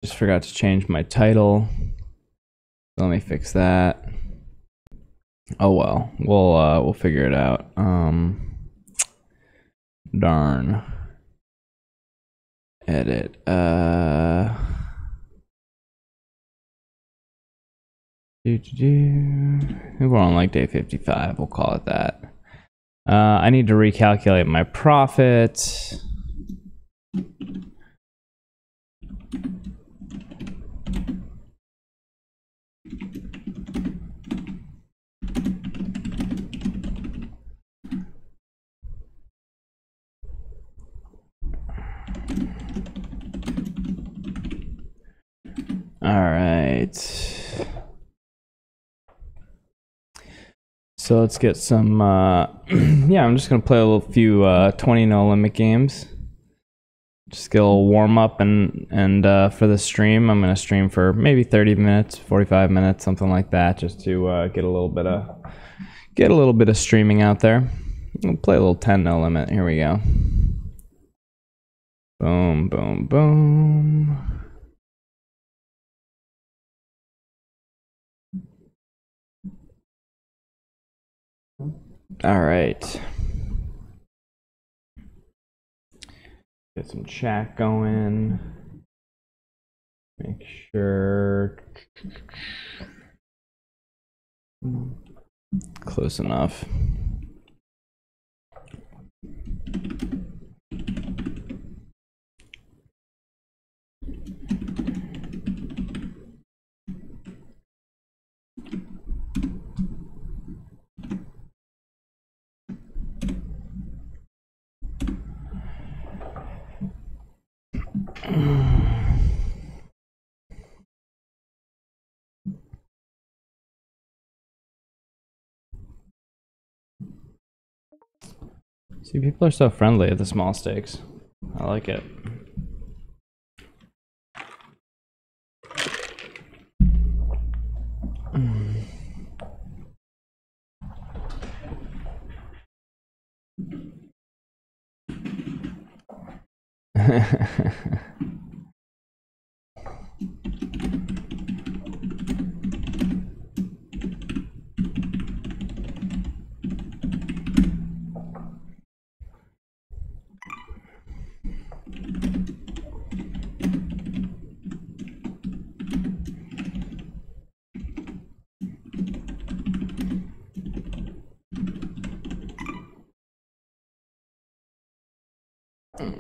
Just forgot to change my title. Let me fix that. Oh well, we'll figure it out. Darn. Edit. We're on like day 55. We'll call it that. I need to recalculate my profit. All right. So let's get some, yeah, I'm just gonna play a little few 20 no limit games. Just get a little warm up and for the stream, I'm gonna stream for maybe 30 minutes, 45 minutes, something like that, just to get a little bit of streaming out there. We'll play a little 10 no limit. Here we go. Boom, boom, boom. All right. Get some chat going. Make sure. Close enough. See, people are so friendly at the small stakes. I like it.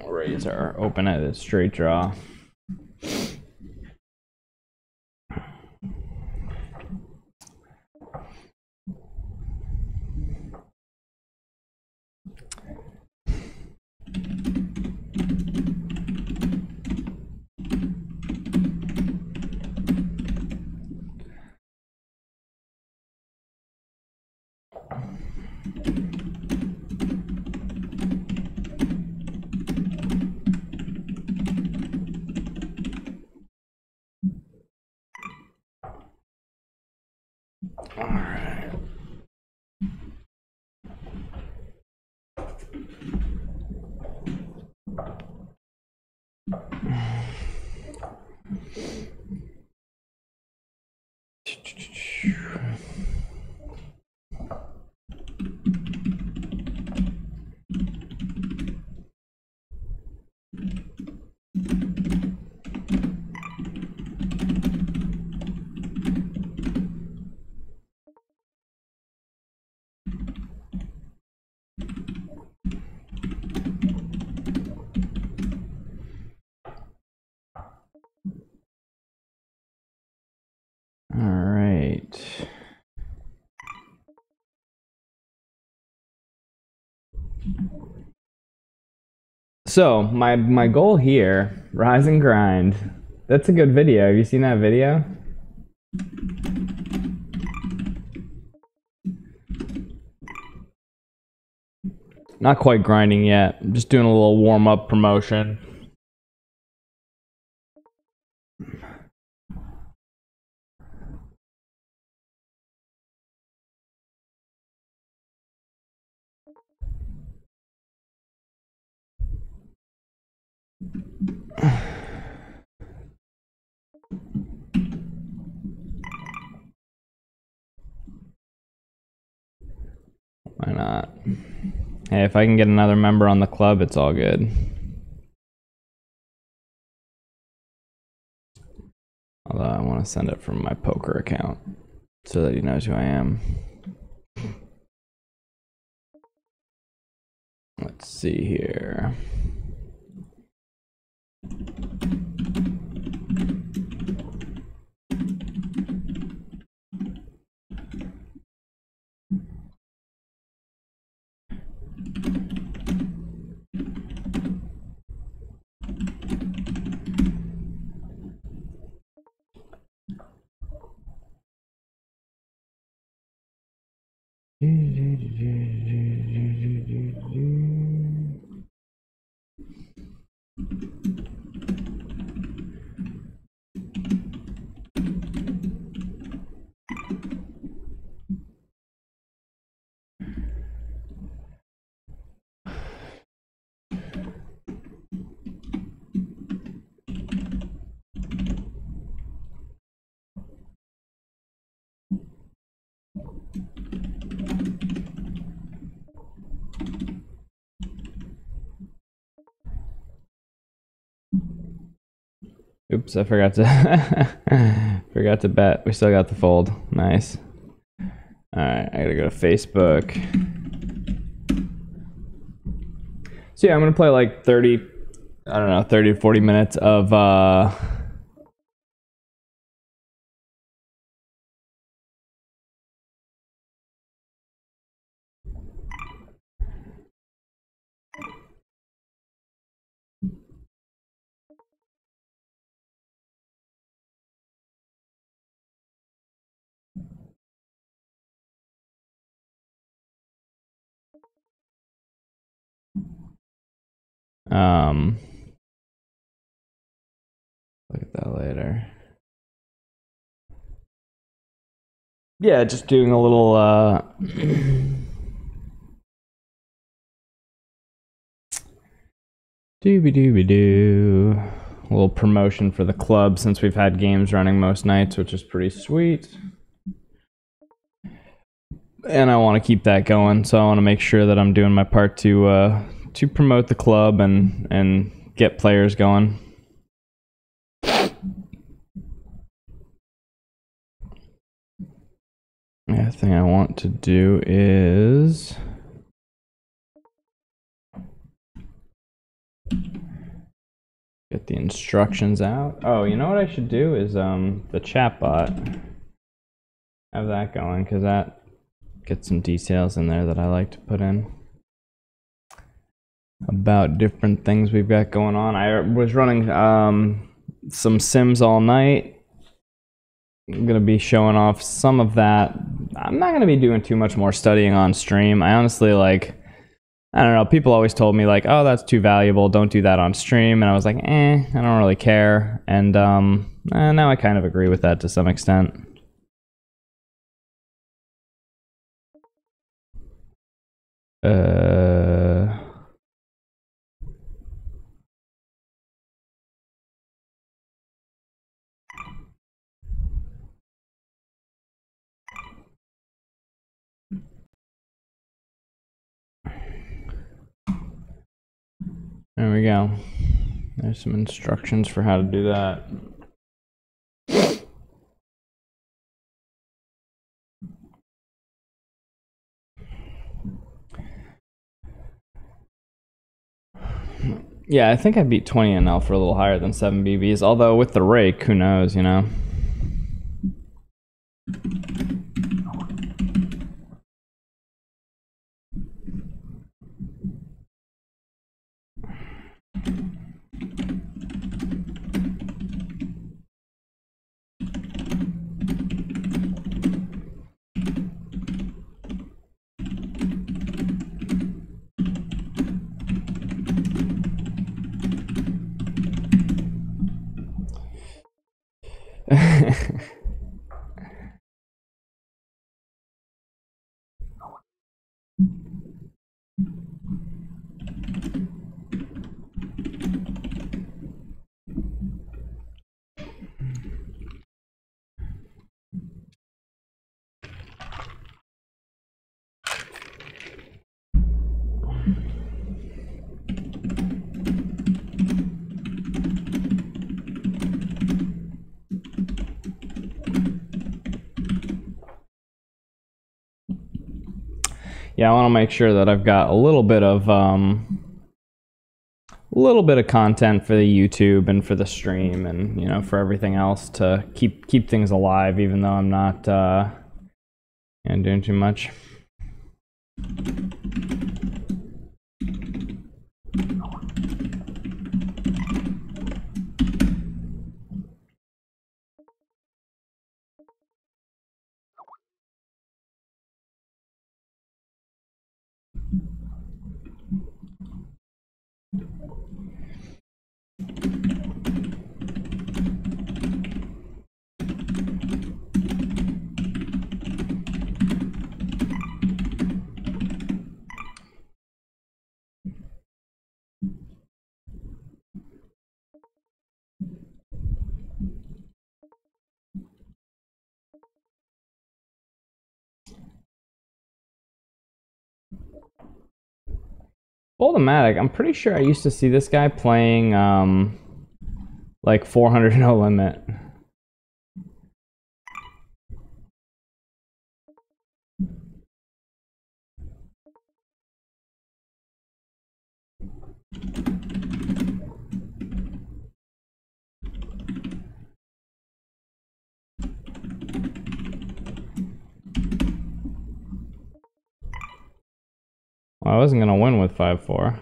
Raise our open-ended straight draw. All right. All right. So my goal here, rise and grind. That's a good video. Have you seen that video? Not quite grinding yet. I'm just doing a little warm up promotion. Why not? Hey, if I can get another member on the club, it's all good. Although I want to send it from my poker account so that he knows who I am. Let's see here. Oops, I forgot to bet. We still got the fold. Nice. Alright, I gotta go to Facebook. So yeah, I'm gonna play like 30 to 40 minutes of look at that later. Yeah, just doing a little dooby-dooby-doo. A little promotion for the club since we've had games running most nights, which is pretty sweet. And I want to keep that going, so I want to make sure that I'm doing my part to promote the club and get players going. The other thing I want to do is get the instructions out. Oh, you know what I should do is the chat bot. Have that going, because that gets some details in there that I like to put in about different things we've got going on. I was running some sims all night. I'm gonna be showing off some of that. I'm not gonna be doing too much more studying on stream. I honestly, like, I don't know, people always told me like, oh, that's too valuable, don't do that on stream, and I was like, I don't really care. And now I kind of agree with that to some extent. There we go. There's some instructions for how to do that. Yeah, I think I beat 20 NL for a little higher than 7 BBs, although with the rake, who knows, you know? yeah, I want to make sure that I've got a little bit of content for the YouTube and for the stream, and you know, for everything else to keep things alive, even though I'm not doing too much. Automatic, I'm pretty sure I used to see this guy playing like 400 no limit. Well, I wasn't gonna win with 5-4.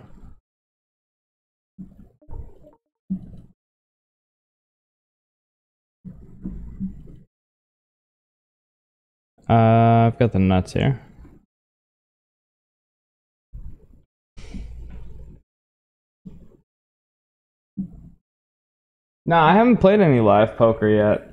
I've got the nuts here. No, I haven't played any live poker yet.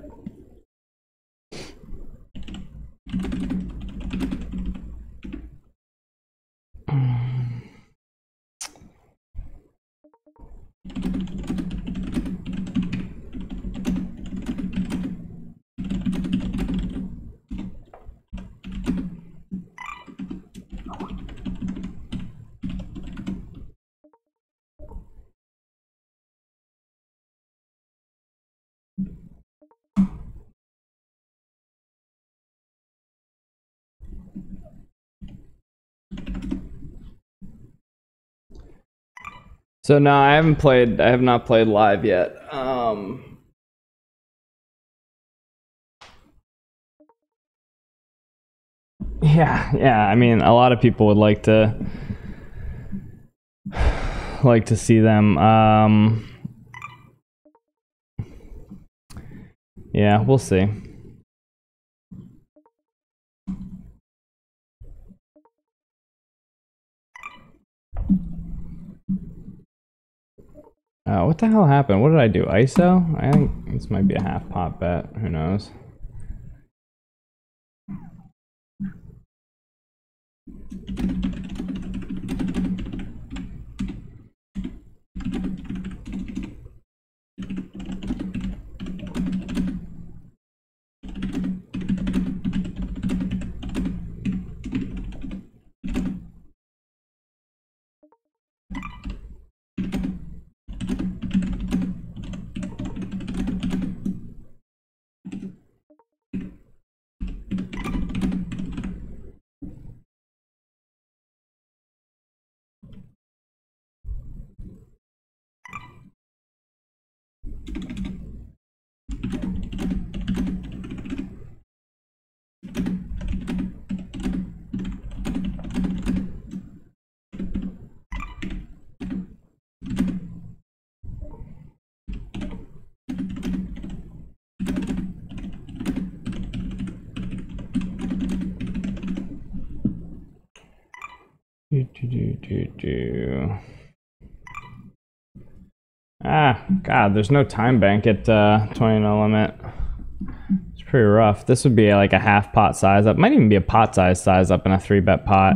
So no, I have not played live yet. Yeah, I mean, a lot of people would like to see them. Yeah, we'll see. What the hell happened? What did I do? ISO? I think this might be a half pot bet. Who knows? Ah, God, there's no time bank at 20 no limit. It's pretty rough. This would be like a half pot size up. Might even be a pot size up in a 3-bet pot.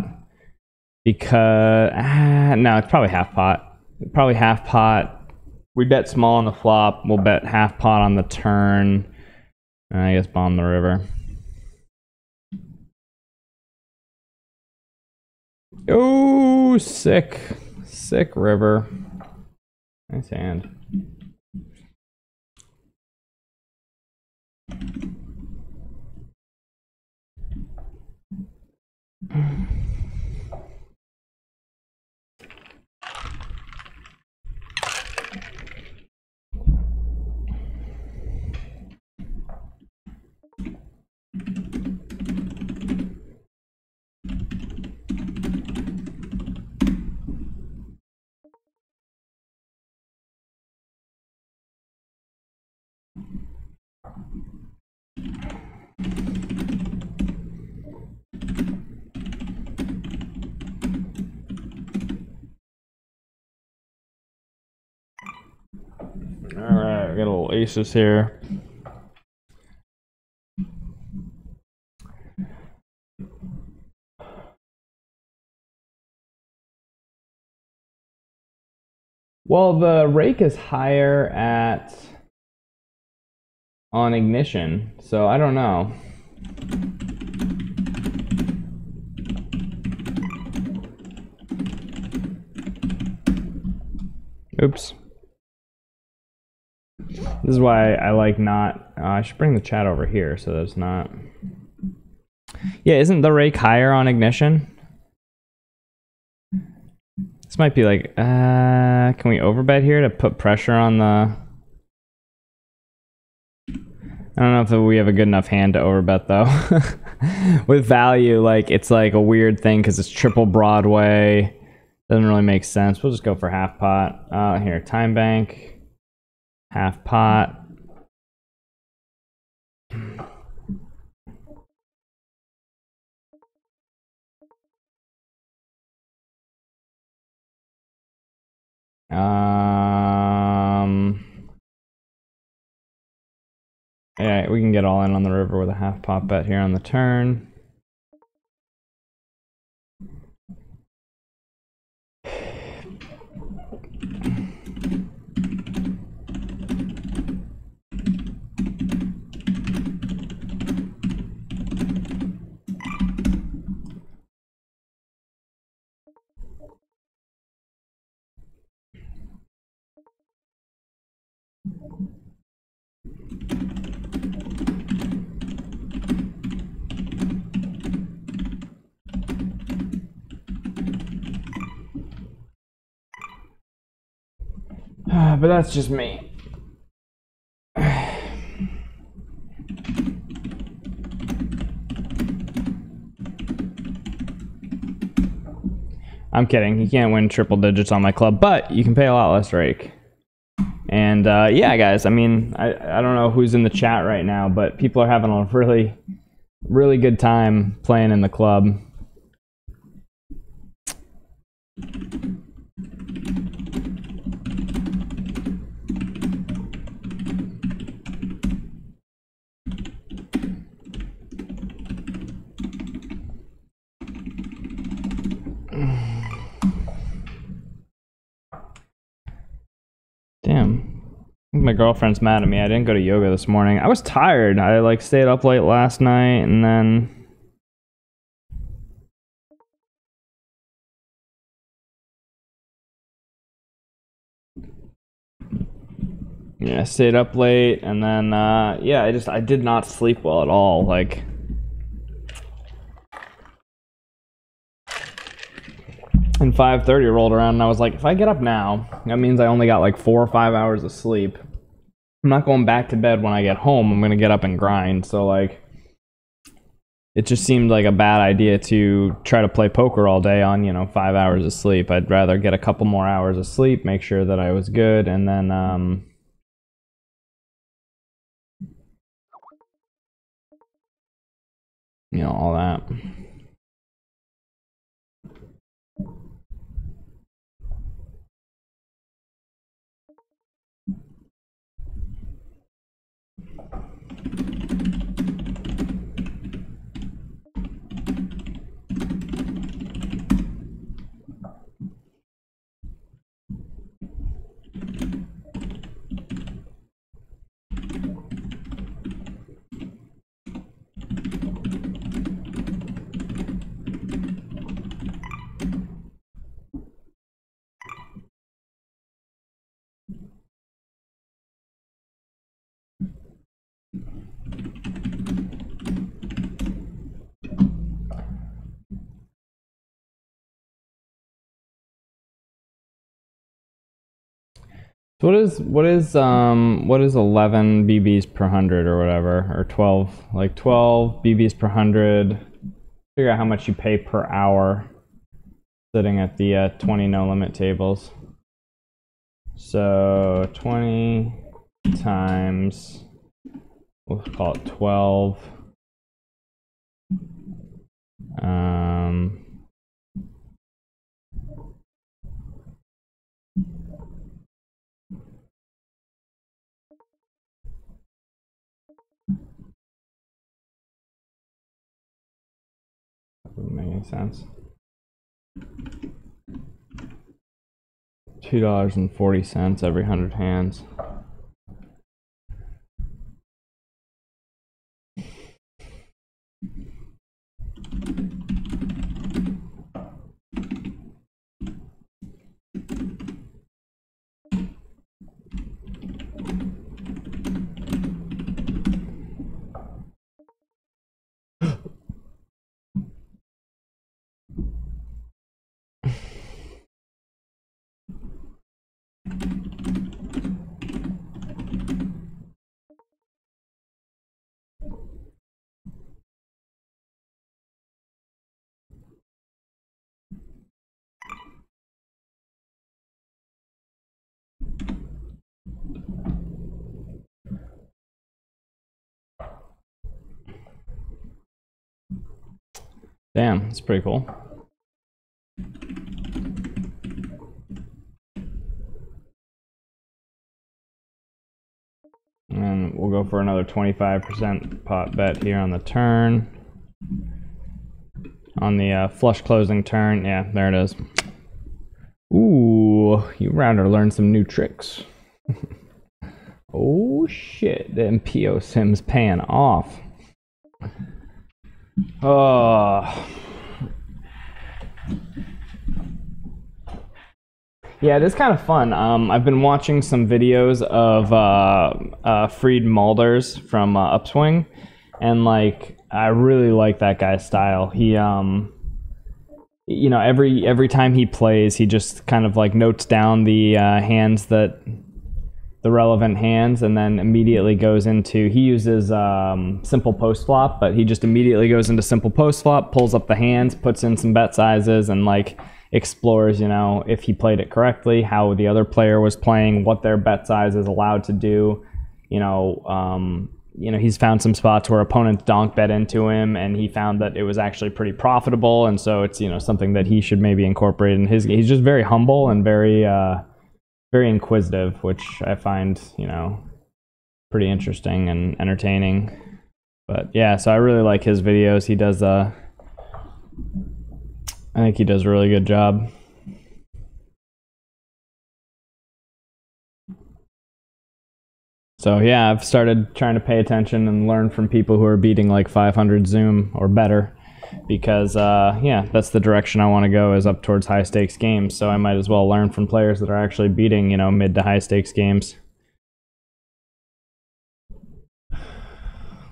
Because, no, it's probably half pot. Probably half pot. We bet small on the flop. We'll bet half pot on the turn. I guess bomb the river. Oh, sick. Sick river. Nice hand. Alright, we got a little aces here. Well, the rake is higher on ignition, so I don't know. Oops. This is why I like not. I should bring the chat over here so there's not. Yeah, isn't the rake higher on ignition? This might be like, can we overbet here to put pressure on the... I don't know if we have a good enough hand to overbet though. With value, like it's like a weird thing because it's triple Broadway. Doesn't really make sense. We'll just go for half pot. Here, time bank, half pot. Yeah, we can get all in on the river with a half pot bet here on the turn. But that's just me. I'm kidding. You can't win triple digits on my club, but you can pay a lot less rake. And yeah, guys, I mean, I don't know who's in the chat right now, but people are having a really, really good time playing in the club. Damn. I think my girlfriend's mad at me. I didn't go to yoga this morning. I was tired. I like stayed up late last night and then yeah, stayed up late and then yeah, I did not sleep well at all. Like and 5:30 rolled around and I was like, if I get up now, that means I only got like 4 or 5 hours of sleep. I'm not going back to bed when I get home. I'm gonna get up and grind. So like, it just seemed like a bad idea to try to play poker all day on, 5 hours of sleep. I'd rather get a couple more hours of sleep, make sure that I was good, and then all that. So what is 11 BBs per 100 or whatever, or 12, like 12 BBs per 100. Figure out how much you pay per hour sitting at the 20 no limit tables. So 20 times, we'll call it 12. any sense. $2.40 every 100 hands. Damn, that's pretty cool. And we'll go for another 25% pot bet here on the turn. On the flush closing turn, yeah, there it is. Ooh, URounder learned some new tricks. Oh shit, the MPO sim's paying off. Oh. Yeah, it is kind of fun. I've been watching some videos of Fried Mulders from Upswing, and like I really like that guy's style. He you know, every time he plays, he just kind of like notes down the hands that the relevant hands, and then immediately goes into, he uses simple post flop, but he just immediately goes into simple post flop, pulls up the hands, puts in some bet sizes, and like explores, you know, if he played it correctly, how the other player was playing, what their bet size is allowed to do. You know, he's found some spots where opponents donk bet into him, and he found that it was actually pretty profitable, and so it's, you know, something that he should maybe incorporate in his game. He's just very humble and very inquisitive, which I find, you know, pretty interesting and entertaining. But yeah, so I really like his videos. He does I think he does a really good job. So yeah, I've started trying to pay attention and learn from people who are beating like 500 Zoom or better, because yeah, that's the direction I want to go, is up towards high stakes games. So I might as well learn from players that are actually beating, you know, mid to high stakes games.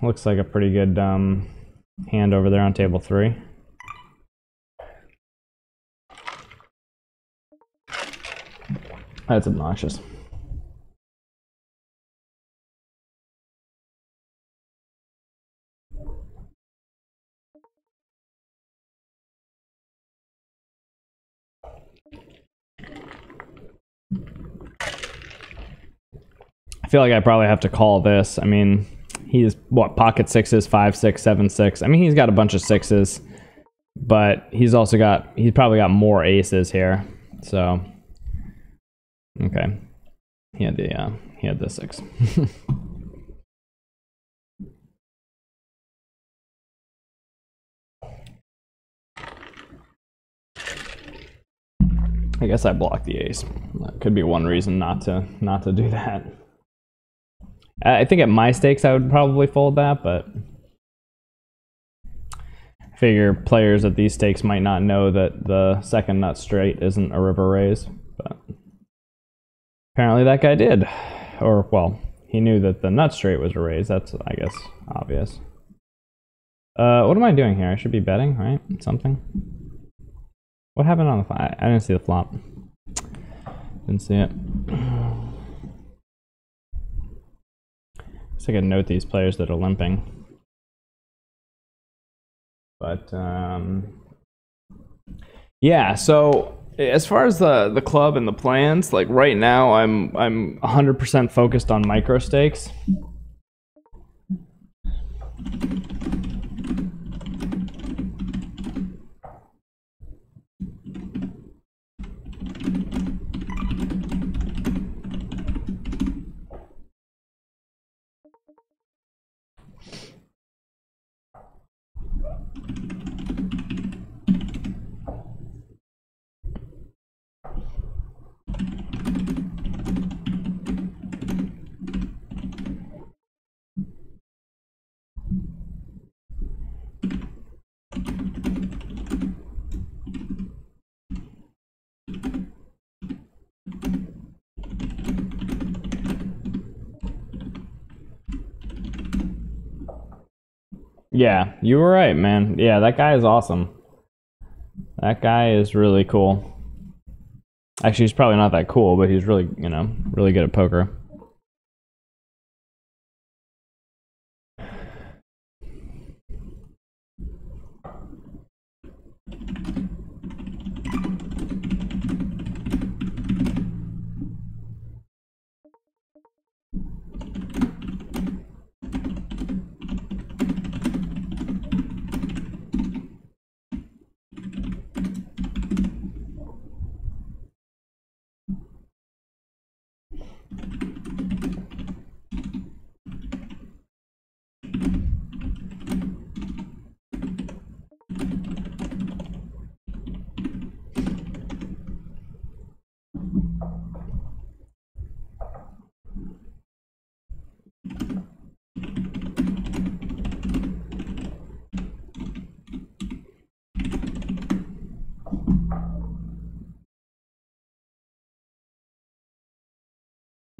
Looks like a pretty good hand over there on table 3. That's obnoxious. I feel like I probably have to call this. I mean, he's what, pocket sixes, 5, 6, 7, 6. I mean, he's got a bunch of sixes, but he's probably got more aces here. So, okay, he had the 6. I guess I blocked the ace. That could be one reason not to do that. I think at my stakes I would probably fold that, but I figure players at these stakes might not know that the second nut straight isn't a river raise, but apparently that guy did. Or, well, he knew that the nut straight was a raise. That's, I guess, obvious. What am I doing here? I should be betting, right? Something. What happened on the flop? I didn't see the flop. Didn't see it. I could note these players that are limping. But yeah, so as far as the club and the plans, like right now I'm 100% focused on micro stakes. Yeah, you were right, man. Yeah, that guy is awesome. That guy is really cool. Actually, he's probably not that cool, but he's really, you know, really good at poker.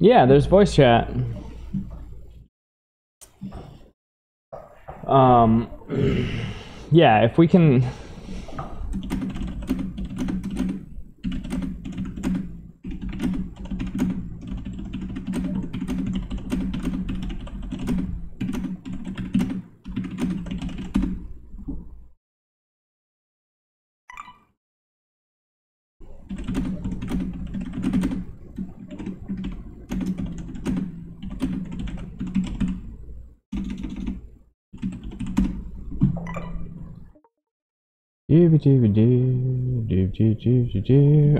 Yeah, there's voice chat. Yeah, if we can.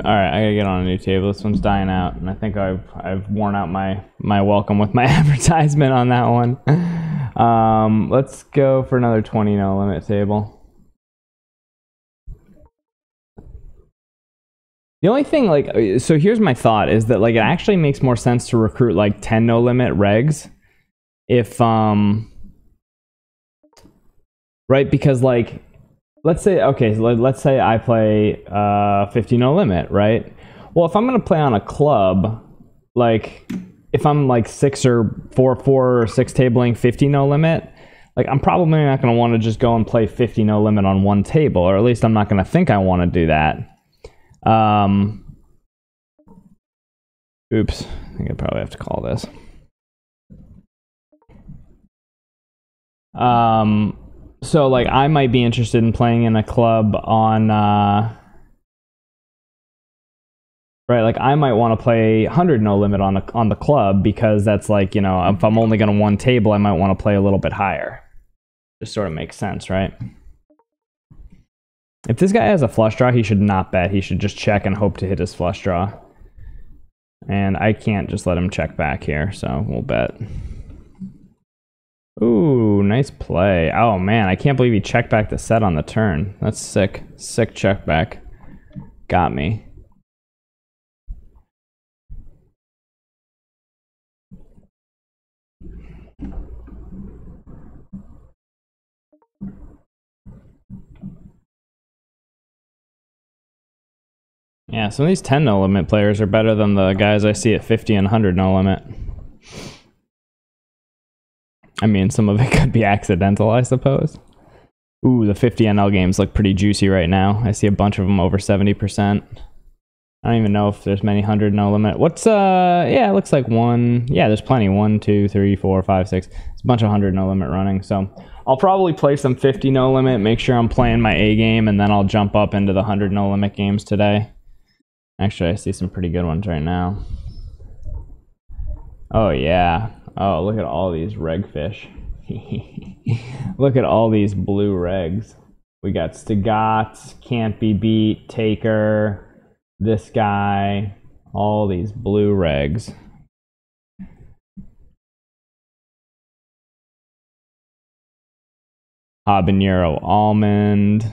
Alright, I gotta get on a new table. This one's dying out, and I think I've worn out my welcome with my advertisement on that one. Let's go for another 20 no limit table. The only thing, like, so here's my thought, is that, like, it actually makes more sense to recruit, like, 10 no limit regs if, right, because, like, let's say, okay, so let's say I play 50 no limit, right? Well, if I'm going to play on a club, like, if I'm, like, 6 or 4 or 6 tabling 50 no limit, like, I'm probably not going to want to just go and play 50 no limit on one table, or at least I'm not going to think I want to do that. Oops, I think I probably have to call this. So, like, I might be interested in playing in a club on, right, like, I might want to play 100 no limit on the club, because that's, like, you know, if I'm only going to one table, I might want to play a little bit higher. Just sort of makes sense, right? If this guy has a flush draw, he should not bet. He should just check and hope to hit his flush draw. And I can't just let him check back here, so we'll bet. Ooh, nice play. Oh, man, I can't believe he checked back the set on the turn. That's sick. Sick check back. Got me. Yeah, some of these 10 no limit players are better than the guys I see at 50 and 100 no limit. I mean, some of it could be accidental, I suppose. Ooh, the 50 NL games look pretty juicy right now. I see a bunch of them over 70%. I don't even know if there's many 100 no limit. What's, yeah, it looks like one. Yeah, there's plenty. 1, 2, 3, 4, 5, 6. It's a bunch of 100 no limit running. So I'll probably play some 50 no limit, make sure I'm playing my A game, and then I'll jump up into the 100 no limit games today. Actually, I see some pretty good ones right now. Oh, yeah. Oh, look at all these reg fish. Look at all these blue regs. We got Stigats, Can't Be Beat, Taker, this guy, all these blue regs. Habanero Almond.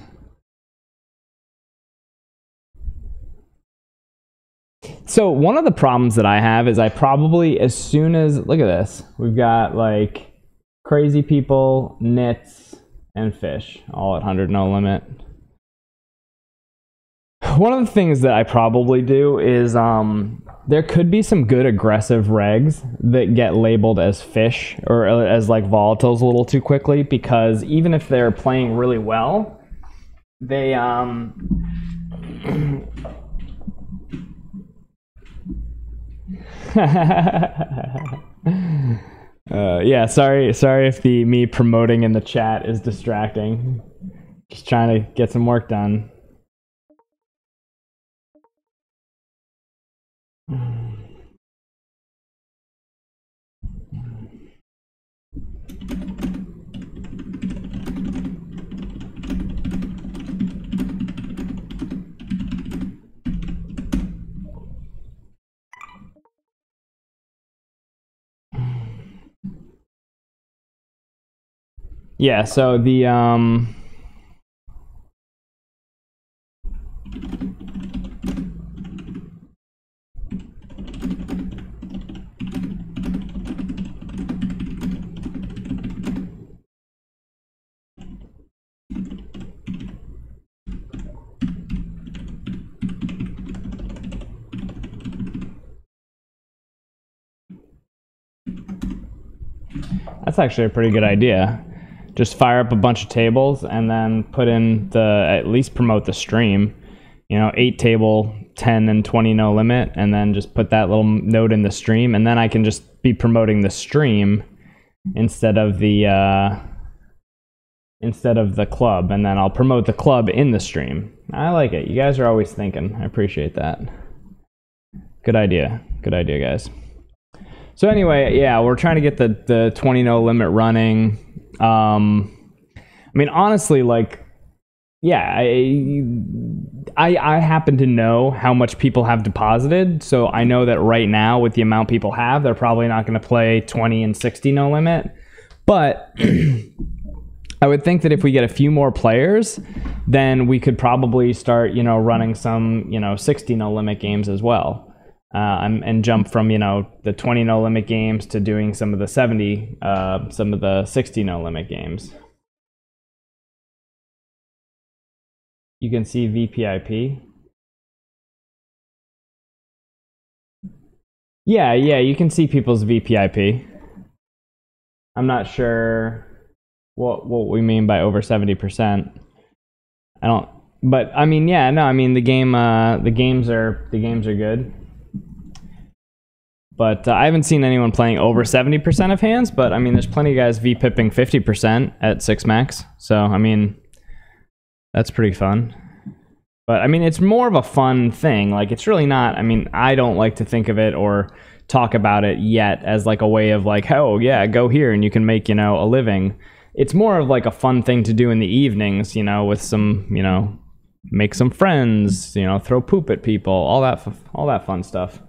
So one of the problems that I have is I probably, as soon as, look at this, we've got like crazy people, nits, and fish, all at 100 no limit. one of the things that I probably do is there could be some good aggressive regs that get labeled as fish or as like volatiles a little too quickly, because even if they're playing really well, they yeah, sorry if the me promoting in the chat is distracting. Just trying to get some work done. Yeah, so the that's actually a pretty good idea. Just fire up a bunch of tables and then put in at least promote the stream. 8 table, 10 and 20 no limit, and then just put that little note in the stream, and then I can just be promoting the stream instead of the club, and then I'll promote the club in the stream. I like it. You guys are always thinking. I appreciate that. Good idea. Good idea, guys. So anyway, yeah, we're trying to get the 20 no limit running. I mean, honestly, like, yeah, I happen to know how much people have deposited, so I know that right now with the amount people have, they're probably not going to play 20 and 60 no limit. But I would think that if we get a few more players, then we could probably start, running some, 60 no limit games as well. And jump from, the 20 no limit games to doing some of the 60 no limit games. You can see VPIP. Yeah, you can see people's VPIP. I'm not sure what we mean by over 70%. I don't, but I mean, yeah, no, I mean the games are good. But I haven't seen anyone playing over 70% of hands, but I mean, there's plenty of guys VPIPing 50% at 6 max. So, I mean, that's pretty fun. But I mean, it's more of a fun thing. Like, it's really not, I mean, I don't like to think of it or talk about it yet as like a way of like, oh yeah, go here and you can make, a living. It's more of like a fun thing to do in the evenings, with some, make some friends, throw poop at people, all that fun stuff.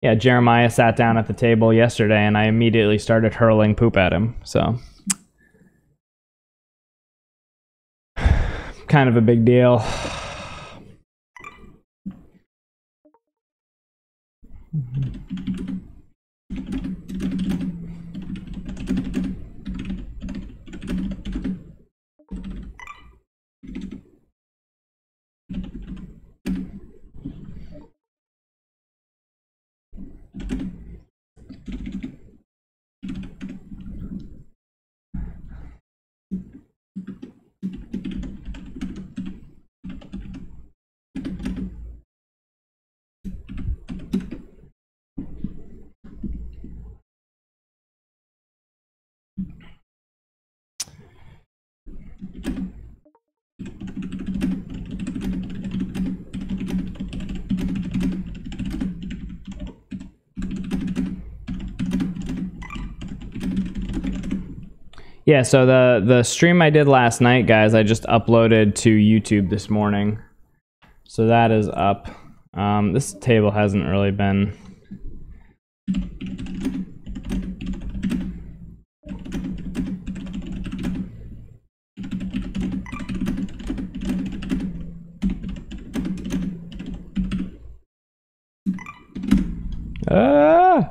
Yeah, Jeremiah sat down at the table yesterday and I immediately started hurling poop at him. So, kind of a big deal. Yeah, so the stream I did last night, guys, I just uploaded to YouTube this morning. So that is up. This table hasn't really been... I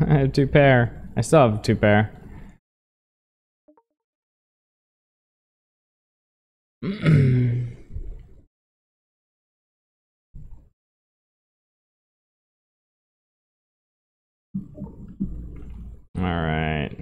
have 2 pair. I still have 2 pair. All right.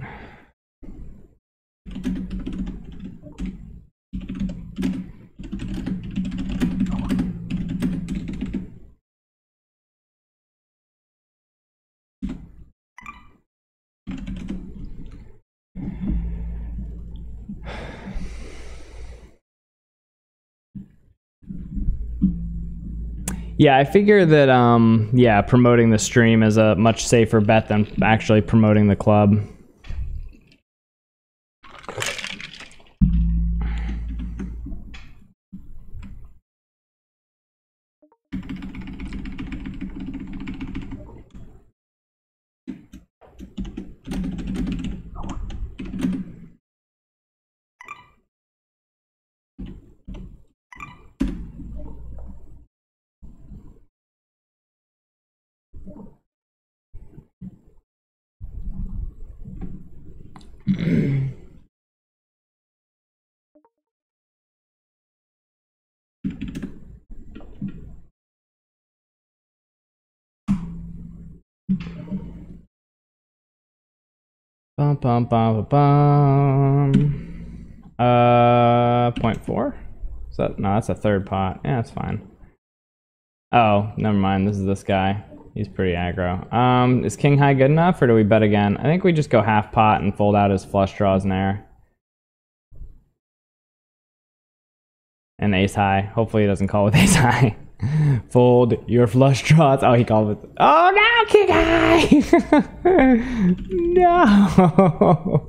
Yeah, I figure that yeah, promoting the stream is a much safer bet than actually promoting the club. Bum, bum, bum, bum. 0.4? Is that, no, that's a third pot. Yeah, that's fine. Oh, never mind. This is this guy. He's pretty aggro. Is king high good enough, or do we bet again? I think we just go half pot and fold out his flush draws and air. And ace high. Hopefully he doesn't call with ace high. Fold your flush draws. Oh, he called with... Oh, no, king high! No!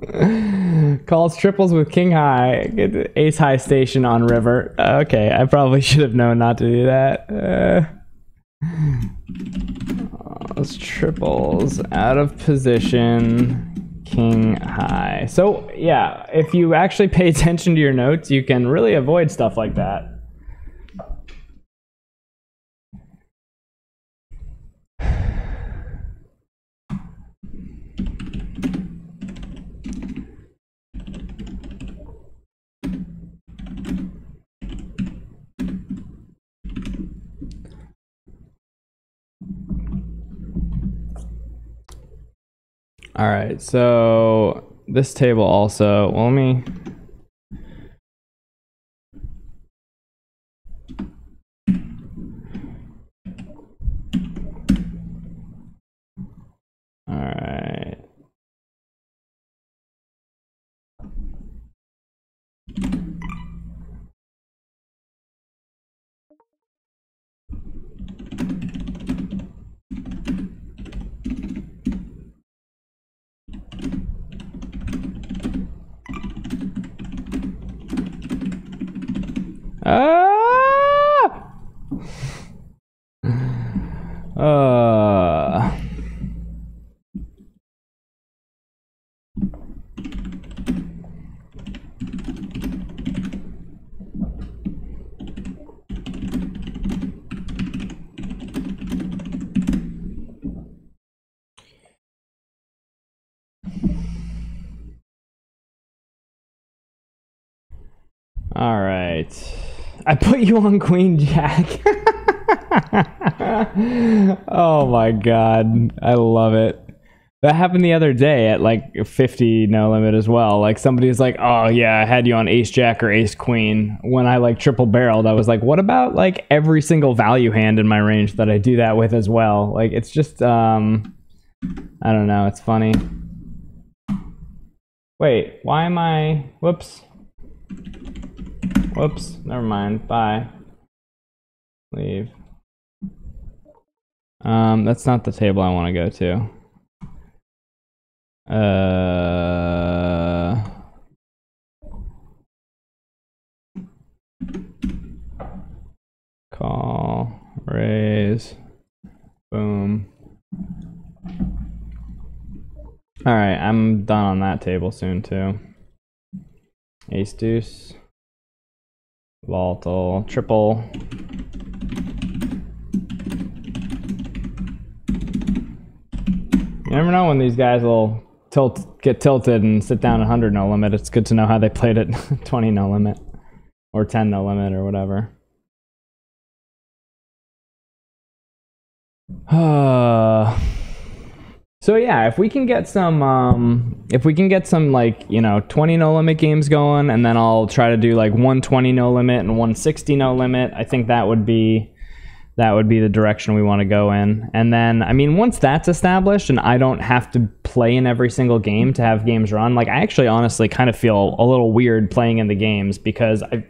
Calls triples with king high. Get the ace high station on river. Okay, I probably should have known not to do that. Those triples out of position. King high. So yeah, if you actually pay attention to your notes, you can really avoid stuff like that. All right, so this table also, well, let me... All right. All right. I put you on Queen Jack. Oh my God. I love it. That happened the other day at like 50 no limit as well. Like somebody's like, oh yeah, I had you on ace jack or ace queen. When I like triple barreled, I was like, what about like every single value hand in my range that I do that with as well? Like it's just, I don't know. It's funny. Wait, why am I, whoops. Whoops, never mind. Bye. Leave. That's not the table I want to go to. Call, raise, boom. All right, I'm done on that table soon too. Ace deuce. Volatile, triple. You never know when these guys will get tilted and sit down at 100 no limit. It's good to know how they played at 20 no limit or 10 no limit or whatever. So yeah, if we can get some like, you know, 20 no limit games going, and then I'll try to do like 120 no limit and 160 no limit. I think that would be the direction we want to go in. And then, I mean, once that's established and I don't have to play in every single game to have games run, like I actually honestly kind of feel a little weird playing in the games because I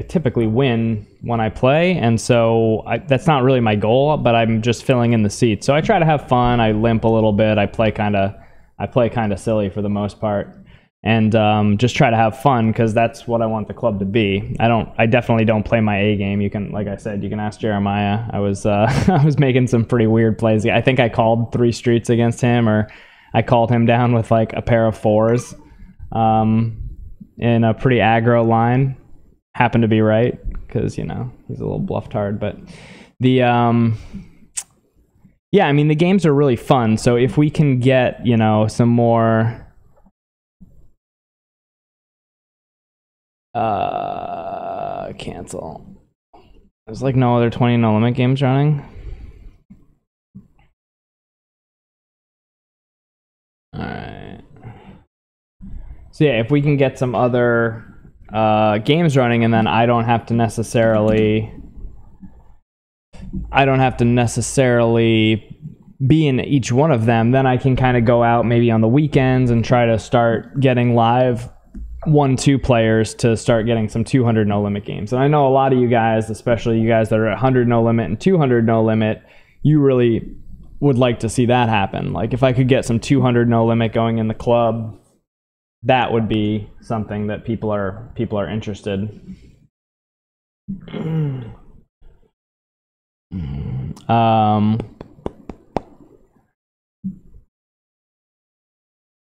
typically win when I play, and so that's not really my goal, but I'm just filling in the seat. So I try to have fun. I limp a little bit. I play kind of silly for the most part, and just try to have fun because that's what I want the club to be. I definitely don't play my A game. You can, like I said, you can ask Jeremiah. I was I was making some pretty weird plays. I think I called 3 streets against him, or I called him down with like a pair of 4s in a pretty aggro line. Happened to be right because, you know, he's a little bluff-tard. But yeah, I mean, the games are really fun. So if we can get, you know, some more cancel. There's like no other 20 no limit games running. All right. So yeah, if we can get some other games running, and then I don't have to necessarily be in each one of them, then I can kind of go out maybe on the weekends and try to start getting live 1-2 players to start getting some 200 no limit games. And I know a lot of you guys, especially you guys that are at 100 no limit and 200 no limit, you really would like to see that happen. Like if I could get some 200 no limit going in the club, that would be something that people are interested.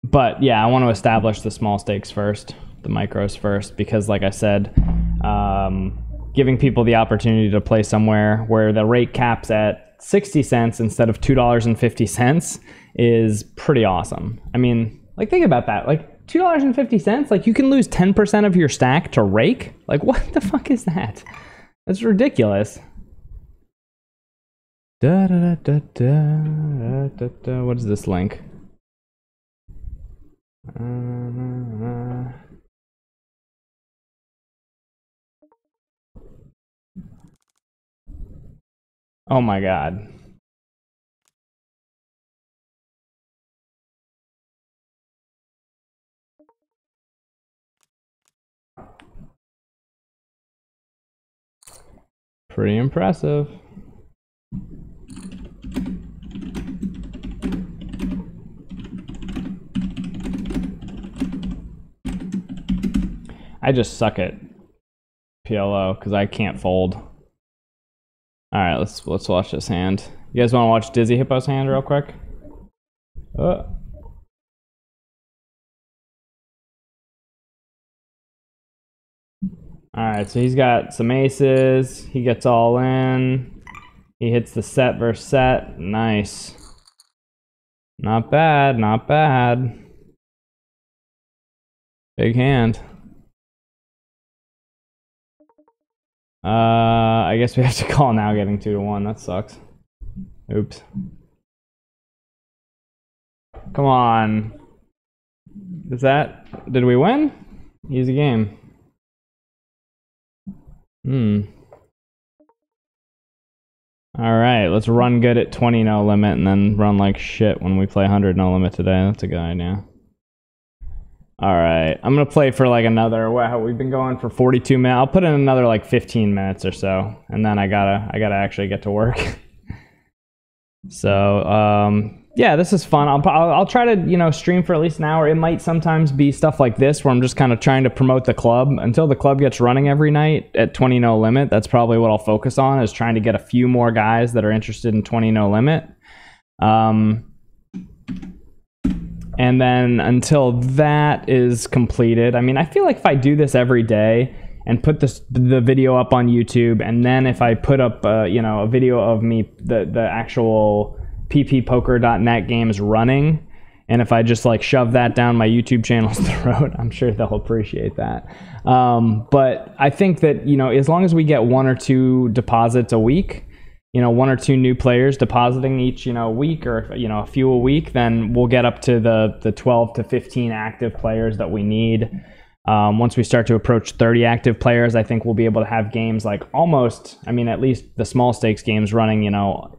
But yeah, I want to establish the small stakes first, the micros first, because like I said, giving people the opportunity to play somewhere where the rate caps at 60 cents instead of $2.50 is pretty awesome. I mean, like think about that. Like $2.50, like you can lose 10% of your stack to rake. Like what the fuck is that? That's ridiculous. What is this link? Oh my god. Pretty impressive. I just suck at PLO because I can't fold. All right, let's watch this hand. You guys want to watch Dizzy Hippo's hand real quick? All right, so he's got some aces. He gets all in. He hits the set versus set. Nice. Not bad, not bad. Big hand. I guess we have to call now, getting 2-1. That sucks. Oops. Come on. Did we win? Easy game. Alright, let's run good at 20 no limit and then run like shit when we play 100 no limit today. That's a good idea. Alright, I'm gonna play for like another, wow, we've been going for 42 minutes. I'll put in another like 15 minutes or so, and then I gotta actually get to work. So, yeah, this is fun. I'll try to, you know, stream for at least an hour. It might sometimes be stuff like this where I'm just kind of trying to promote the club until the club gets running every night at 20 no limit. That's probably what I'll focus on, is trying to get a few more guys that are interested in 20 no limit. And then until that is completed, I mean, I feel like if I do this every day and put the video up on YouTube, and then if I put up, you know, a video of me, the actual pppoker.net games running, and if I just like shove that down my YouTube channel's throat, I'm sure they'll appreciate that. But I think that, you know, as long as we get 1 or 2 deposits a week, one or two new players depositing each, week, or, a few a week, then we'll get up to the 12 to 15 active players that we need. Once we start to approach 30 active players, I think we'll be able to have games like at least the small stakes games running,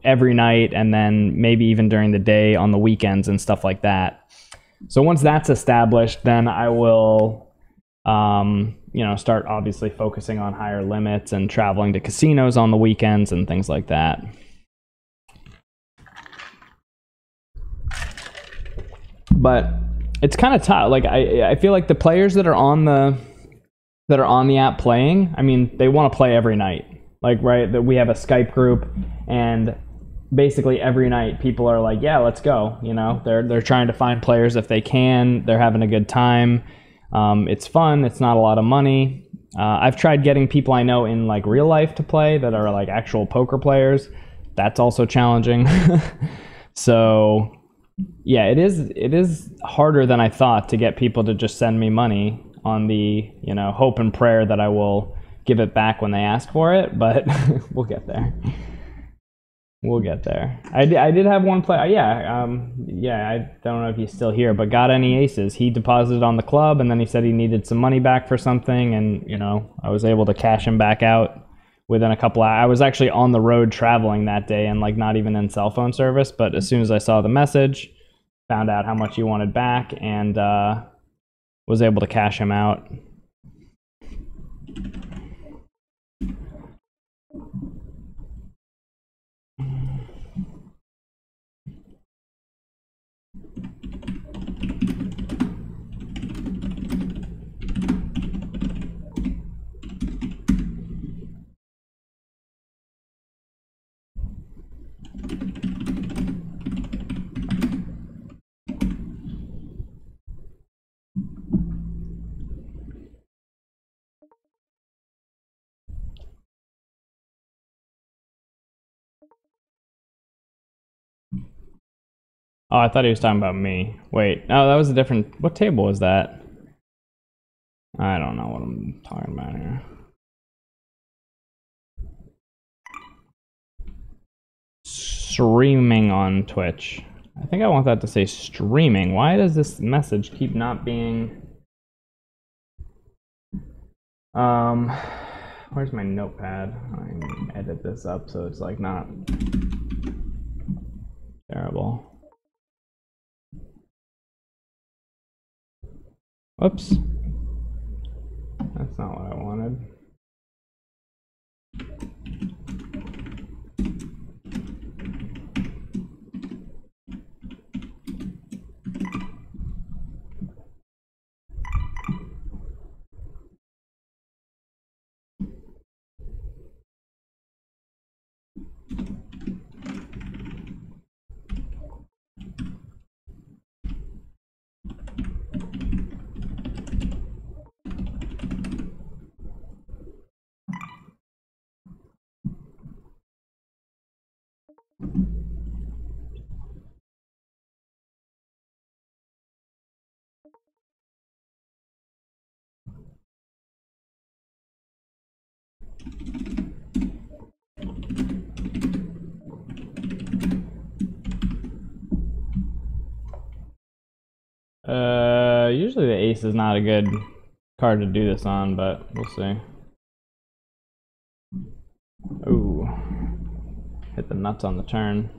every night, and then maybe even during the day on the weekends and stuff like that. So once that's established, then I will, start obviously focusing on higher limits and traveling to casinos on the weekends and things like that. But it's kind of tough. Like I feel like the players that are on the app playing, they want to play every night. Like, right, that we have a Skype group, and basically every night people are like, yeah, let's go. They're trying to find players if they can. They're having a good time. It's fun. It's not a lot of money. I've tried getting people I know in like real life to play that are like actual poker players. That's also challenging. So yeah, it is harder than I thought to get people to just send me money on the, hope and prayer that I will give it back when they ask for it, but we'll get there. We'll get there. I did have one player. I don't know if he's still here, but got any aces. He deposited on the club, and then he said he needed some money back for something, and I was able to cash him back out within a couple hours. I was actually on the road traveling that day and like not even in cell phone service, but as soon as I saw the message, found out how much he wanted back, and was able to cash him out. Oh, I thought he was talking about me. Wait, no, that was a different... What table was that? I don't know what I'm talking about here. Streaming on Twitch. I think I want that to say streaming. Why does this message keep not being... Where's my notepad? I can edit this up so it's like not terrible. Whoops. That's not what I wanted. Usually the ace is not a good card to do this on, but we'll see. Ooh. Hit the nuts on the turn.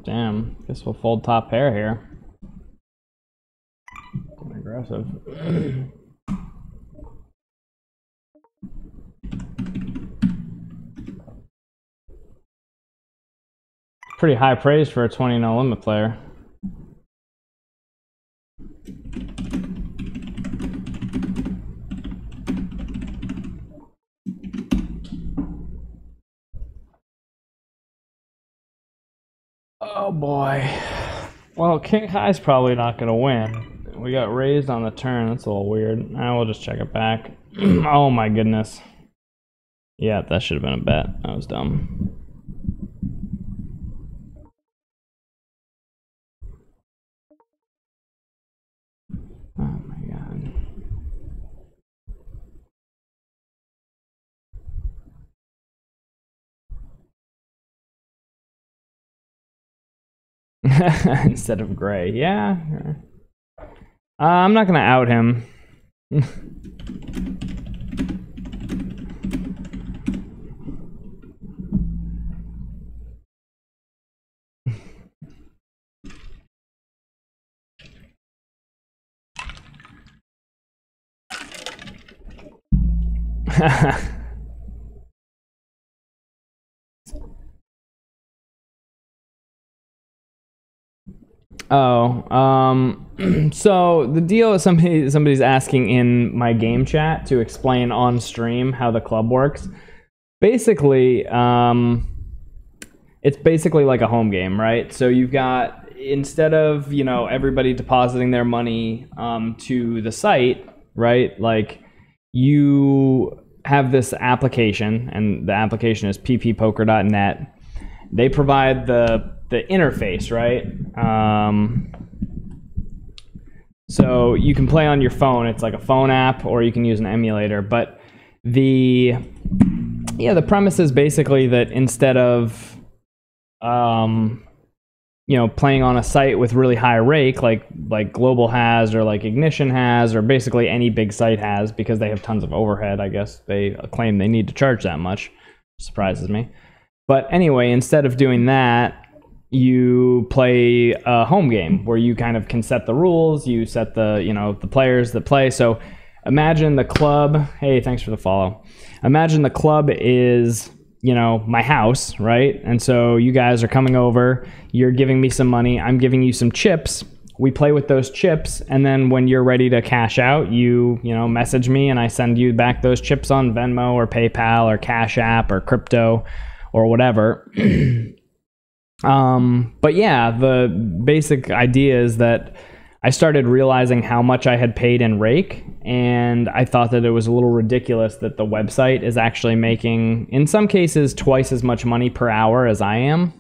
Damn. Guess we'll fold top pair here. Aggressive. Pretty high praise for a 20 no limit player. Oh boy. Well, King High's probably not going to win. We got raised on the turn. That's a little weird. I will just check it back. Oh my goodness. Yeah, that should have been a bet. That was dumb. Oh my god. Instead of gray. Yeah. I'm not going to out him. So the deal is somebody's asking in my game chat to explain on stream how the club works. Basically, it's basically like a home game, right? So you've got, instead of, you know, everybody depositing their money to the site, right? Like, you have this application, and the application is pppoker.net. They provide the interface, right? So you can play on your phone. It's like a phone app, or you can use an emulator. But the premise is basically that instead of you know, playing on a site with really high rake, like Global has, or like Ignition has, or basically any big site has, because they have tons of overhead. I guess they claim they need to charge that much. Surprises me. But anyway, instead of doing that, you play a home game where you kind of can set the rules. You set the, you know, the players that play. So imagine the club. Hey, thanks for the follow. Imagine the club is, you know, my house, right? And so you guys are coming over. You're giving me some money. I'm giving you some chips. We play with those chips, and then when you're ready to cash out, you know, message me, and I send you back those chips on Venmo or PayPal or Cash App or crypto or whatever. But yeah, the basic idea is that I started realizing how much I had paid in rake, and I thought that it was a little ridiculous that the website is actually making, in some cases, twice as much money per hour as I am.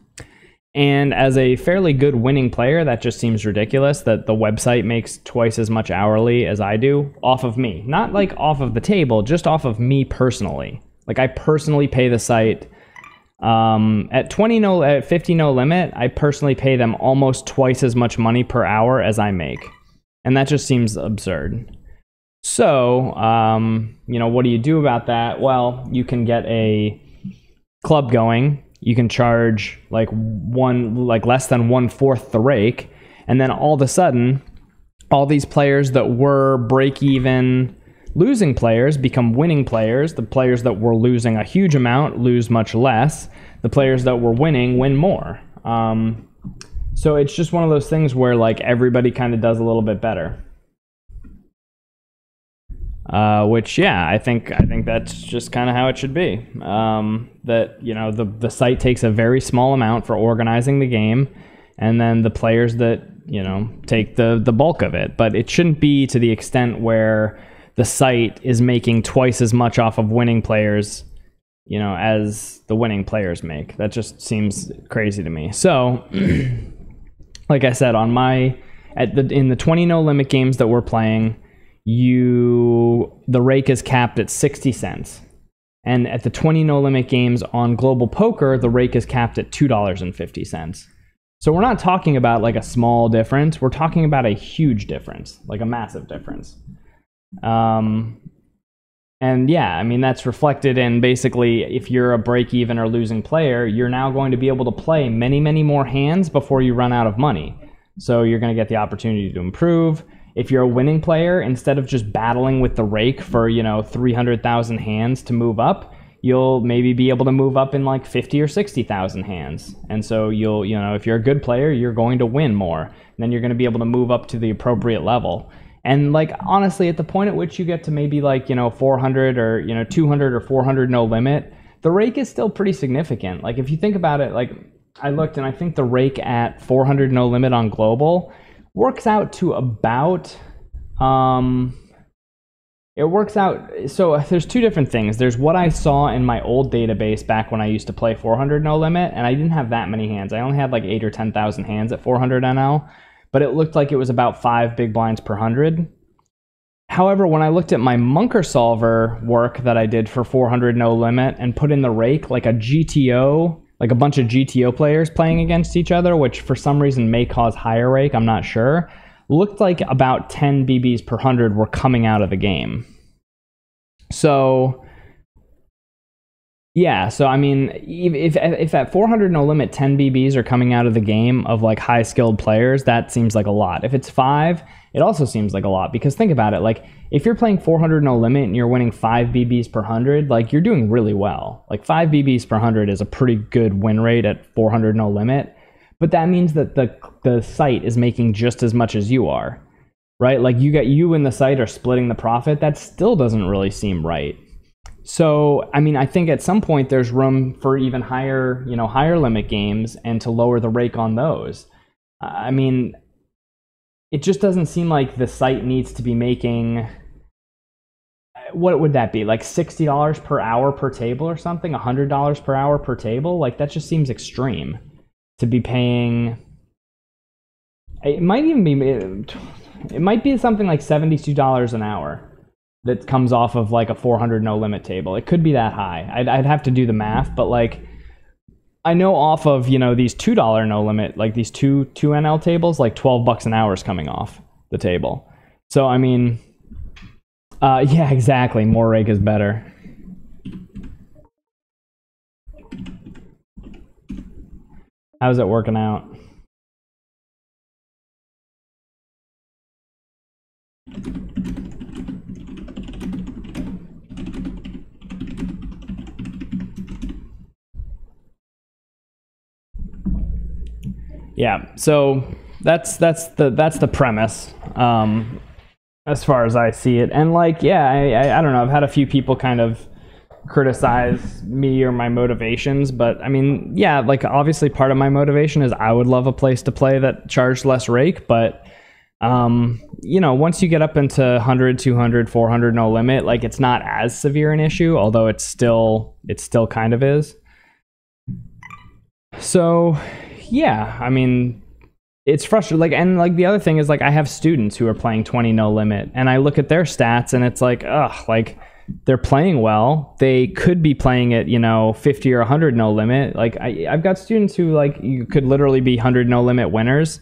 And as a fairly good winning player, that just seems ridiculous that the website makes twice as much hourly as I do off of me. Not like off of the table, just off of me personally. Like, I personally pay the site. At 50 no limit, I personally pay them almost twice as much money per hour as I make. And that just seems absurd. So, you know, what do you do about that? Well, you can get a club going. You can charge like less than 1/4 the rake. And then all of a sudden, all these players that were break-even losing players become winning players. The players that were losing a huge amount lose much less. The players that were winning win more. So it's just one of those things where like everybody kind of does a little bit better. Which, yeah, I think that's just kind of how it should be. That, you know, the site takes a very small amount for organizing the game, and then the players that, you know, take the bulk of it. But it shouldn't be to the extent where the site is making twice as much off of winning players, you know, as the winning players make. That just seems crazy to me. So, like I said, in the 20 no limit games that we're playing, the rake is capped at 60 cents. And at the 20 no limit games on Global Poker, the rake is capped at $2.50. So we're not talking about like a small difference. We're talking about a huge difference, like a massive difference. And yeah, I mean, that's reflected in basically if you're a break-even or losing player, you're now going to be able to play many, many more hands before you run out of money. So you're going to get the opportunity to improve. If you're a winning player, instead of just battling with the rake for, you know, 300,000 hands to move up, you'll maybe be able to move up in like 50 or 60,000 hands. And so you'll, you know, if you're a good player, you're going to win more. And then you're going to be able to move up to the appropriate level. And like, honestly, at the point at which you get to maybe like, you know, 400 or, you know, 200 or 400 no limit, the rake is still pretty significant. Like if you think about it, like I looked and I think the rake at 400 no limit on global works out to about, it works out, so there's two different things. There's what I saw in my old database back when I used to play 400 no limit, and I didn't have that many hands. I only had like 8 or 10,000 hands at 400 NL, but it looked like it was about 5 big blinds per 100. However, when I looked at my Munker Solver work that I did for 400 no limit and put in the rake, like a GTO, like a bunch of GTO players playing against each other, which for some reason may cause higher rake, I'm not sure, looked like about 10 BBs per 100 were coming out of the game. So, yeah, so I mean, if at 400 no limit 10 BBs are coming out of the game of like high skilled players, that seems like a lot. If it's 5, it also seems like a lot, because think about it, like if you're playing 400 no limit and you're winning 5 BBs per 100, like you're doing really well. Like 5 BBs per 100 is a pretty good win rate at 400 no limit. But that means that the site is making just as much as you are, right? Like you and the site are splitting the profit. That still doesn't really seem right. So, I mean, I think at some point there's room for even higher, you know, higher limit games and to lower the rake on those. I mean, it just doesn't seem like the site needs to be making, what would that be? Like $60 per hour per table or something? $100 per hour per table? Like that just seems extreme. To be paying, it might be something like $72 an hour that comes off of like a 400 no limit table. It could be that high. I'd have to do the math, but like I know off of, you know, these $2 no limit, like these two NL tables, like $12 an hour is coming off the table. So I mean, yeah, exactly. More rake is better. How's it working out? Yeah, so that's the premise, as far as I see it. And like, yeah, I don't know, I've had a few people kind of criticize me or my motivations, but I mean, yeah, like obviously part of my motivation is I would love a place to play that charged less rake, but you know, once you get up into 100, 200, 400 no limit, like it's not as severe an issue, although it still kind of is. So yeah, I mean, it's frustrating. Like, and like the other thing is like I have students who are playing 20 no limit, and I look at their stats and it's like, ugh, like they're playing well. They could be playing at, you know, 50 or 100 no limit. Like I've got students who like you could literally be 100 no limit winners.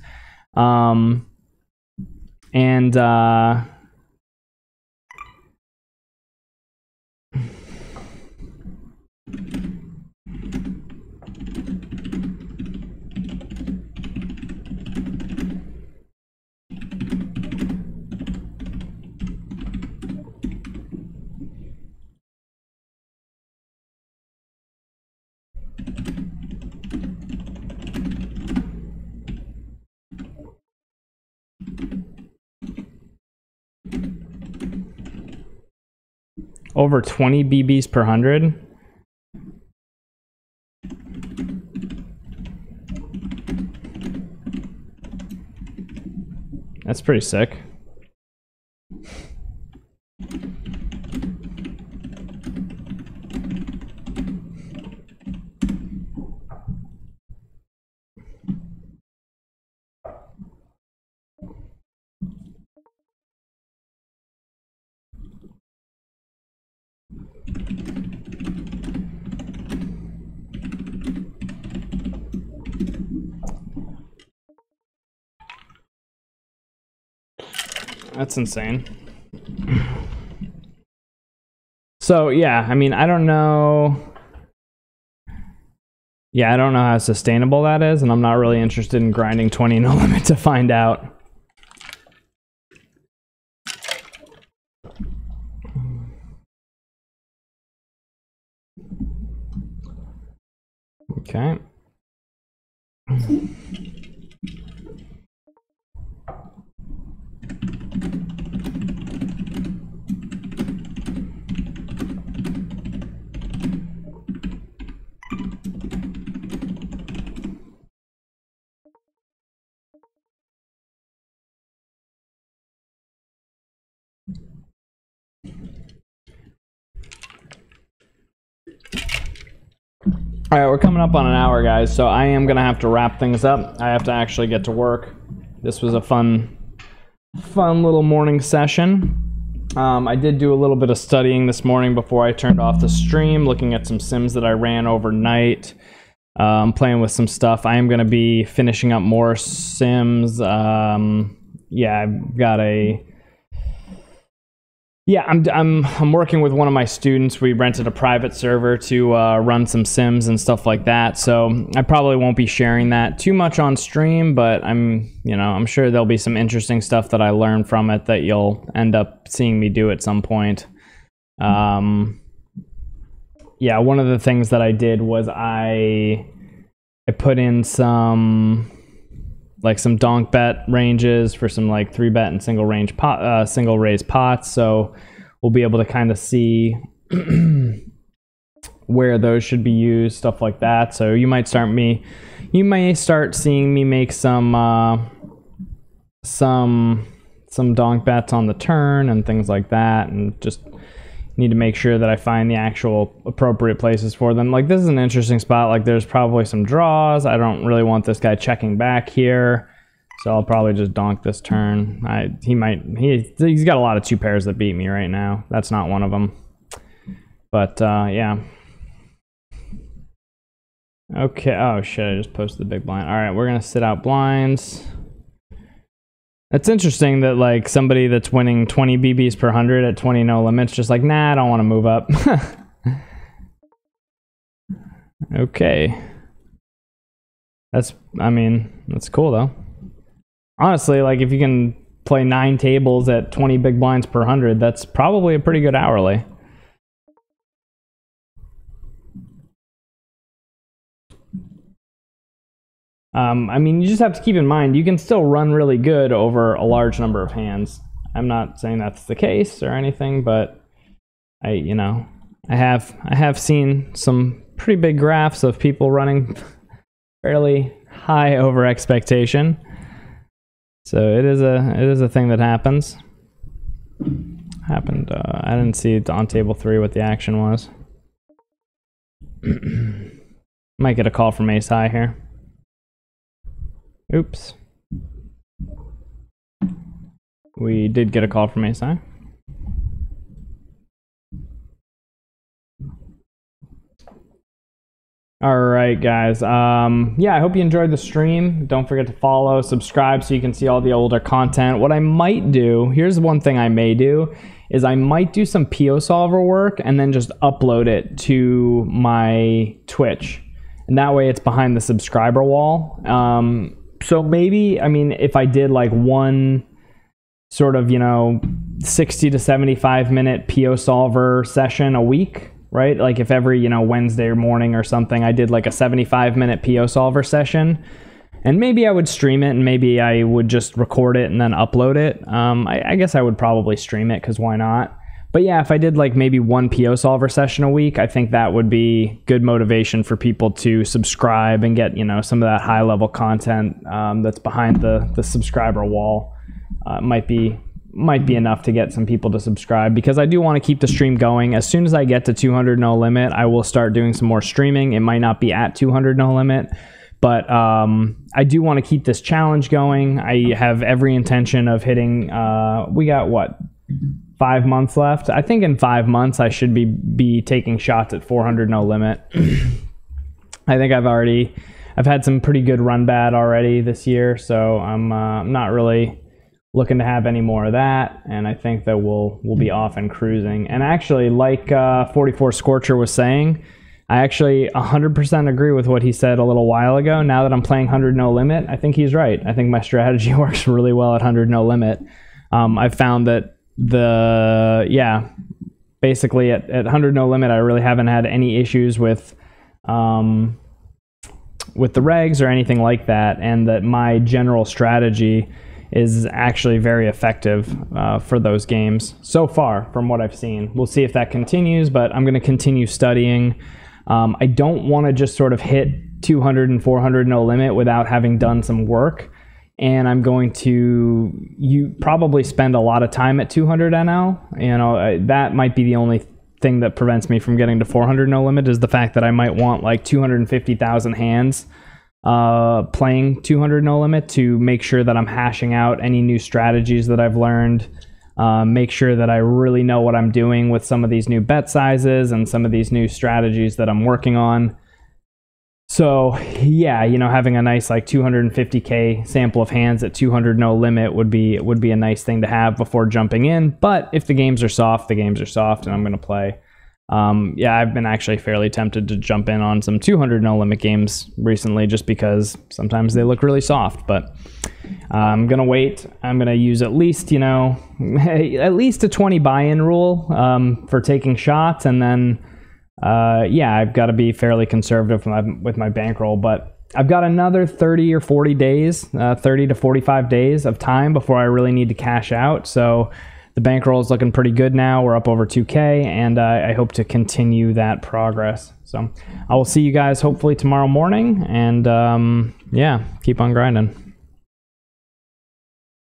Over 20 BBs per 100. That's pretty sick. That's insane. So yeah, I mean, I don't know. Yeah, I don't know how sustainable that is, and I'm not really interested in grinding 20 no limit to find out. Okay. All right, we're coming up on an hour, guys, so I am gonna have to wrap things up. I have to actually get to work. This was a fun little morning session. I did do a little bit of studying this morning before I turned off the stream, looking at some sims that I ran overnight. Playing with some stuff. I am gonna be finishing up more sims. Yeah, I've got a. Yeah, I'm working with one of my students. We rented a private server to run some sims and stuff like that. So I probably won't be sharing that too much on stream, but I'm sure there'll be some interesting stuff that I learned from it that you'll end up seeing me do at some point. Yeah, one of the things that I did was I put in some donk bet ranges for some like 3-bet and single raise pots, so we'll be able to kind of see where those should be used, stuff like that. So you may start seeing me make some donk bets on the turn and things like that, and just need to make sure that I find the actual appropriate places for them. Like, this is an interesting spot. Like, there's probably some draws. I don't really want this guy checking back here, so I'll probably just donk this turn. He's got a lot of 2 pairs that beat me right now. That's not one of them. But yeah. Okay. Oh shit! I just posted the big blind. All right, we're gonna sit out blinds. It's interesting that like somebody that's winning 20 BBs per 100 at 20 no limits just like, nah, I don't want to move up. Okay. That's cool though. Honestly, like if you can play 9 tables at 20 big blinds per 100, that's probably a pretty good hourly. You just have to keep in mind, you can still run really good over a large number of hands. I'm not saying that's the case or anything, but I have seen some pretty big graphs of people running fairly high over expectation. So it is a thing that happens. Happened. I didn't see on table 3 what the action was. Might get a call from ace high here. Oops. We did get a call from ace high. All right, guys. Yeah, I hope you enjoyed the stream. Don't forget to follow, subscribe so you can see all the older content. What I might do, here's one thing I may do, is I might do some PO solver work and then just upload it to my Twitch. And that way it's behind the subscriber wall. So maybe, if I did like one sort of, 60 to 75 minute PO solver session a week, right? Like if every, Wednesday morning or something, I did like a 75-minute PO solver session, and maybe I would stream it, and maybe I would just record it and then upload it. I guess I would probably stream it, because why not? But yeah, if I did like maybe one PO solver session a week, I think that would be good motivation for people to subscribe and get, some of that high level content that's behind the subscriber wall. Might be enough to get some people to subscribe, because I do want to keep the stream going. As soon as I get to 200 no limit, I will start doing some more streaming. It might not be at 200 no limit, but I do want to keep this challenge going. I have every intention of hitting, we got what? 5 months left. I think in 5 months I should be taking shots at 400 no limit. I think I've had some pretty good run bad already this year, so I'm not really looking to have any more of that, and I think that we'll be off and cruising. And actually, like 44 Scorcher was saying, I actually 100% agree with what he said a little while ago. Now that I'm playing 100 no limit, I think he's right. I think my strategy works really well at 100 no limit. I've found that basically at 100 no limit, I really haven't had any issues with with the regs or anything like that, and that my general strategy is actually very effective for those games so far from what I've seen. We'll see if that continues, but I'm going to continue studying. I don't want to just sort of hit 200 and 400 no limit without having done some work. And I'm going to probably spend a lot of time at 200 NL. You know, that might be the only thing that prevents me from getting to 400 no limit, is the fact that I might want like 250,000 hands playing 200 no limit to make sure that I'm hashing out any new strategies that I've learned. Make sure that I really know what I'm doing with some of these new bet sizes and some of these new strategies that I'm working on. So yeah, you know, having a nice like 250K sample of hands at 200 no limit would be a nice thing to have before jumping in. But if the games are soft, the games are soft, and I'm going to play. Yeah, I've been actually fairly tempted to jump in on some 200 no limit games recently, just because sometimes they look really soft. But I'm going to wait. I'm going to use at least, you know, at least a 20 buy-in rule for taking shots, and then yeah, I've got to be fairly conservative with my bankroll, but I've got another 30 or 40 days, 30 to 45 days of time before I really need to cash out. So the bankroll is looking pretty good now. We're up over 2K, and I hope to continue that progress. So I will see you guys hopefully tomorrow morning, and yeah, keep on grinding.